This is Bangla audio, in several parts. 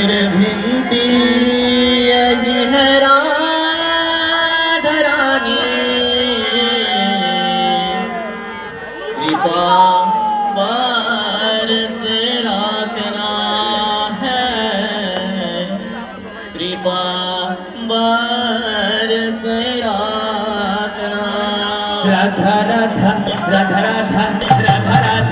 निर्भिंती यही है राधा रानी कृपा बरस रखना है कृपा बरस रखना राधा राधा राधा राधा राधा राधा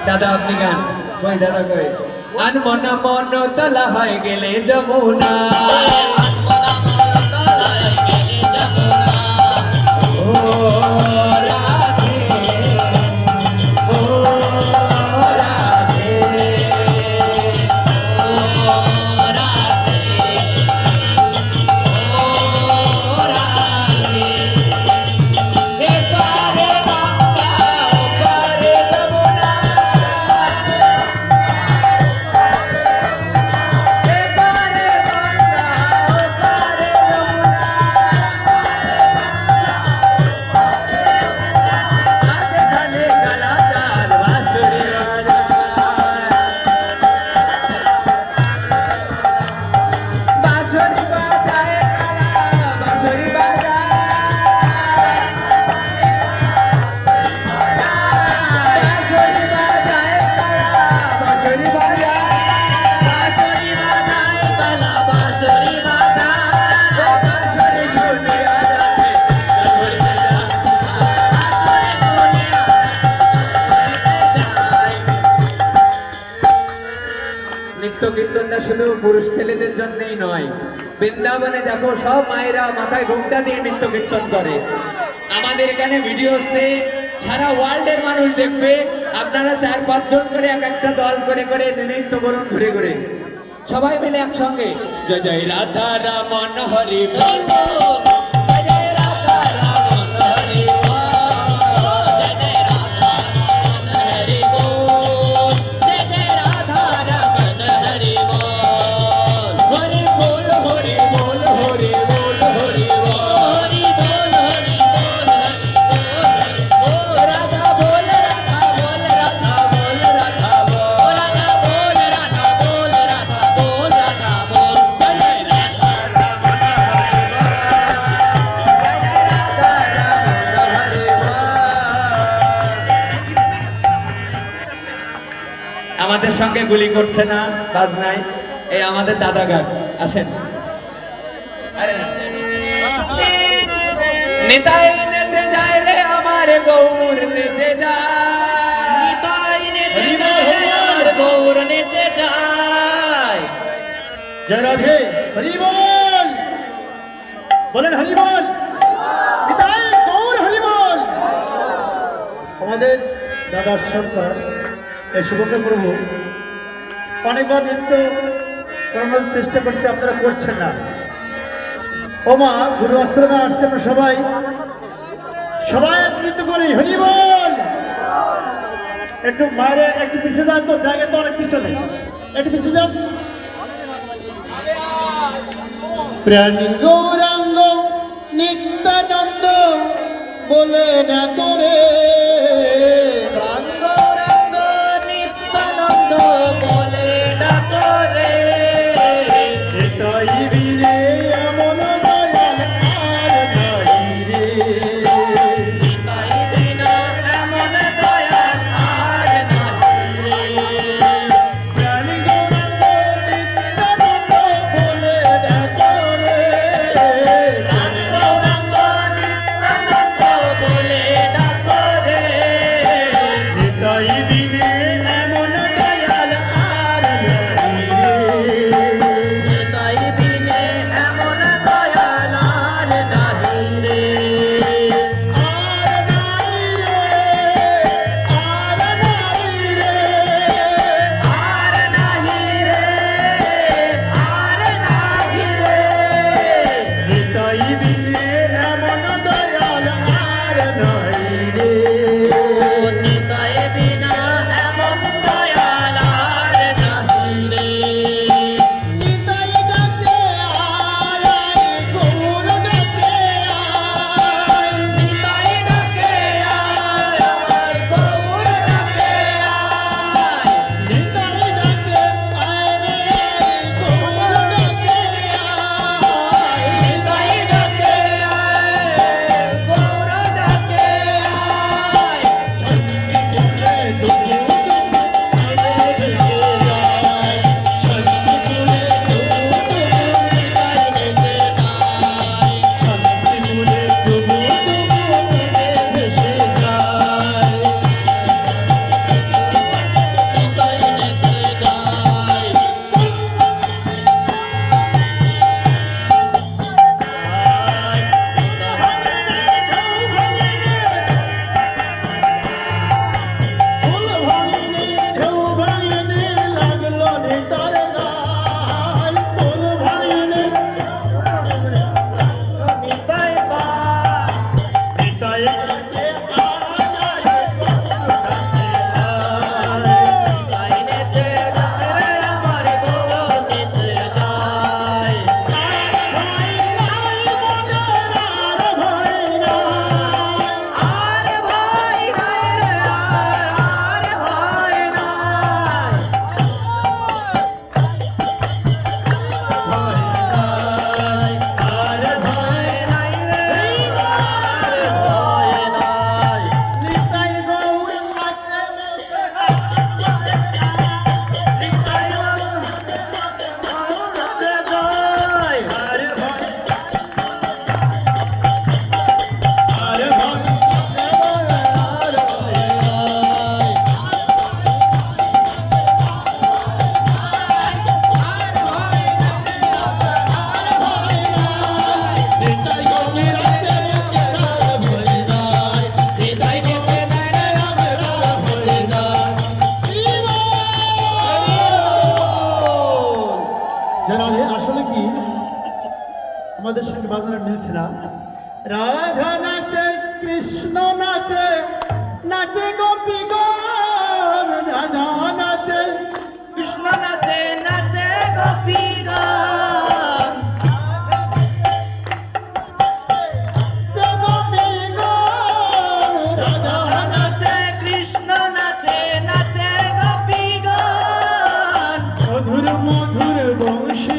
দাদা আপনি গান কই দাদা কই আন মন মন তলা হয়ে গেলে যমুনা কীর্তনটা শুধু পুরুষ ছেলেদের জন্যই নয় বৃন্দাবনে দেখো সব মায়েরা মাথায় ঘোমটা দিয়ে নৃত্য কীর্তন করে আমাদের এখানে ভিডিও হচ্ছে সারা ওয়ার্ল্ডের মানুষ দেখবে আপনারা 4-5 জন করে এক একটা দল করে করে নৃত্য করুন ঘুরে ঘুরে সবাই মিলে একসঙ্গে জয় জয় রাধা রমন হরি বল আমাদের সঙ্গে গুলি করছে না কাজ নাই এই আমাদের দাদা গান আসেন আরে না নিতাই নেতে যায় রে আমার গৌর নেতে যায় নিতাই নেতে যায় আমার গৌর নেতে যায় জয় রাধে, হরি বল। বলেন হরি বল। নিতাই গৌর হরি বল। আমাদের দাদার সরকার এই শুভকে প্রভু অনেকবার নৃত্য করানোর চেষ্টা করছে, আপনারা করছেন না। ও মা, গুরু আশ্রমে আসছে, আমরা সবাই সবাই নৃত্য করি, হরি বল। একটু মায়ের একটু পিছিয়ে যান তো, জায়গা তো অনেক পিছনে, একটু পিছিয়ে যান। প্রাণ গৌরাঙ্গ নিত্যানন্দ বলে না করে, প্রাণ গৌরাঙ্গ নিত্যানন্দ বলে ডাকো রে। এটাই বীরে এমন দয়াল আর নাই রে। নিতাই বিনা এমন দয়াল আর নাই রে। প্রাণ গৌরাঙ্গ নিত্যানন্দ বলে না করে, প্রাণ গৌরাঙ্গ নিত্যানন্দ বলে ডাকো রে। এটাই বীরে এমন দয়াল আর নাই রে। নিতাই বিনে এমন দয়াল আর নাই রে। আর নাই রে, আর নাই রে। আর নাহি রে, আর নাহি রে। নিতাই বিনে এমন দয়াল আর নাই রে। নিতাই বিনা এমন দয়াল আর নাহি রে। নিতাই ডাকে আয়, আয় গৌর ডাকে আয়। নিতাই ডাকে আয়, আয় গৌর ডাকে আয়। নিতাই ডাকে আয় রে, আয় গৌর ডাকে আয়। নিতাই ডাকে আয়, গৌর ডাকে আয়। শান্তিপুরে ডুবু ডুবু নিতাই ভেসে যায়। শান্তিপুরে ডুবু ডুবু নিতাই ভেসে যায়। শান্তিপুরে ডুবু ডুবু ভেসে যায়। নিতাই ভেসে যায়। ফুল ভাঙিনি ঢেউ ভাঙিনি লাগলো নিতাই গায়। ফুল ভাঙিনি নিতাই গায়। নিতাই গাছে আয়, নিতাই নেচে যায়, আমার গৌর নেচে যায়। ভাই নাই মনের আর ভাই নাই। আর ভাই নাই রে, আর ভাই নাই। ভাই নাই, আর ভাই নাই রে, আর ভাই নাই। নিতাই গৌর আছে বলতে নিতাই গৌর আছে যায়। আরে ভাই, আরে ভাই, নিতাই গৌর আছে বলতে আর ভাই নাই। নিতাই নেচে যায়, আমার গৌর নাই। রাধে আসলে কি আমাদের সঙ্গে বাজারে মিলছে না। রাধা নাচে, কৃষ্ণ নাচে, নাচে গোপীগণ। রাধা নাচে, কৃষ্ণ নাচে, নাচে গোপীগণ। নাচে গোপীগণ। রাধা নাচে, নাচে কৃষ্ণ নাচে, নাচে গোপীগণ। মধুর মধুর বংশী